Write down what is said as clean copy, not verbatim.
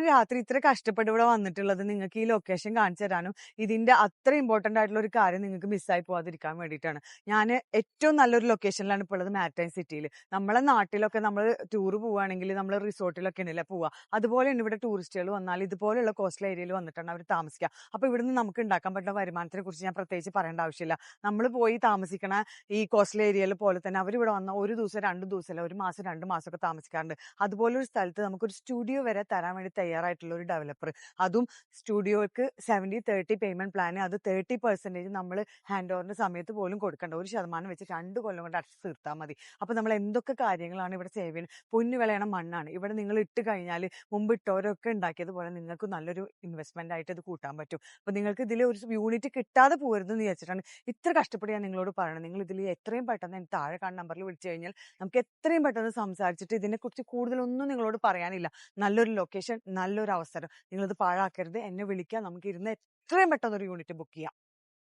രാത്രി ഇത്ര കഷ്ടപ്പെട്ട് ഇവിടെ വന്നിട്ടുള്ളത് നിങ്ങൾക്ക് ഈ ലൊക്കേഷൻ കാണിച്ചു തരാനും ഇതിന്റെ അത്ര ഇമ്പോർട്ടന്റ് ആയിട്ടുള്ള ഒരു കാര്യം നിങ്ങൾക്ക് മിസ്സായി പോവാതിരിക്കാൻ വേണ്ടിയിട്ടാണ്. ഞാൻ ഏറ്റവും നല്ലൊരു ലൊക്കേഷനിലാണ് ഇപ്പോൾ ഉള്ളത്, മാരിടൈം സിറ്റിയിൽ. നമ്മളെ നാട്ടിലൊക്കെ നമ്മൾ ടൂർ പോവുകയാണെങ്കിൽ നമ്മൾ റിസോർട്ടിലൊക്കെ ആണല്ലേ പോവുക. അതുപോലെയാണ് ഇവിടെ ടൂറിസ്റ്റുകൾ വന്നാൽ ഇതുപോലെയുള്ള കോസ്റ്റൽ ഏരിയയിൽ വന്നിട്ടാണ് അവർ താമസിക്കുക. അപ്പോൾ ഇവിടുന്ന് നമുക്ക് ഉണ്ടാക്കാൻ പറ്റുന്ന വരുമാനത്തിനെ കുറിച്ച് ഞാൻ പ്രത്യേകിച്ച് പറയേണ്ട ആവശ്യമില്ല. നമ്മൾ പോയി താമസിക്കണ ഈ കോസ്റ്റൽ ഏരിയയിൽ പോലെ തന്നെ അവർ ഇവിടെ വന്ന ഒരു ദിവസം 2 ദിവസമല്ല, 1 മാസം 2 മാസമൊക്കെ താമസിക്കാറുണ്ട്. അതുപോലൊരു സ്ഥലത്ത് നമുക്കൊരു സ്റ്റുഡിയോ വരെ തരാൻ വേണ്ടി തയ്യാറായിട്ടുള്ള ഒരു ഡെവലപ്പർ, അതും സ്റ്റുഡിയോക്ക് 70-30 പേയ്മെന്റ് പ്ലാൻ, അത് 30% നമ്മൾ ഹാൻഡ് ഓവറിന്റെ സമയത്ത് പോലും കൊടുക്കേണ്ട, 1% വെച്ച് 2 കൊല്ലം കൊണ്ട് അടച്ച് തീർത്താൽ മതി. അപ്പൊ നമ്മൾ എന്തൊക്കെ കാര്യങ്ങളാണ് ഇവിടെ സേവ് ചെയ്യുന്നത്. പൊന്നു വിളയണ മണ്ണാണ് ഇവിടെ. നിങ്ങൾ ഇട്ട് കഴിഞ്ഞാൽ മുമ്പ് ഇട്ടവരൊക്കെ ഉണ്ടാക്കിയതുപോലെ നിങ്ങൾക്ക് നല്ലൊരു ഇൻവെസ്റ്റ്മെന്റ് ആയിട്ട് ഇത് കൂട്ടാൻ പറ്റും. അപ്പൊ നിങ്ങൾക്ക് ഇതിൽ ഒരു യൂണിറ്റ് കിട്ടാതെ പോകരുതെന്ന് വിചാരിച്ചിട്ടാണ് ഇത്ര കഷ്ടപ്പെട്ട് ഞാൻ നിങ്ങളോട് പറയണം. നിങ്ങൾ ഇതിൽ എത്രയും പെട്ടെന്ന് എനിക്ക് താഴെ കാണുന്ന നമ്പറിൽ വിളിച്ചു കഴിഞ്ഞാൽ നമുക്ക് എത്രയും പെട്ടെന്ന് സംസാരിച്ചിട്ട് ഇതിനെക്കുറിച്ച് കൂടുതലൊന്നും നിങ്ങളോട് പറയാനില്ല. നല്ലൊരു ലൊക്കേഷൻ, നല്ലൊരു അവസരം, നിങ്ങളിത് പാഴാക്കരുത്. എന്നെ വിളിക്കുക, നമുക്ക് ഇരുന്ന് എത്രയും പെട്ടെന്ന് ഒരു യൂണിറ്റ് ബുക്ക് ചെയ്യാം.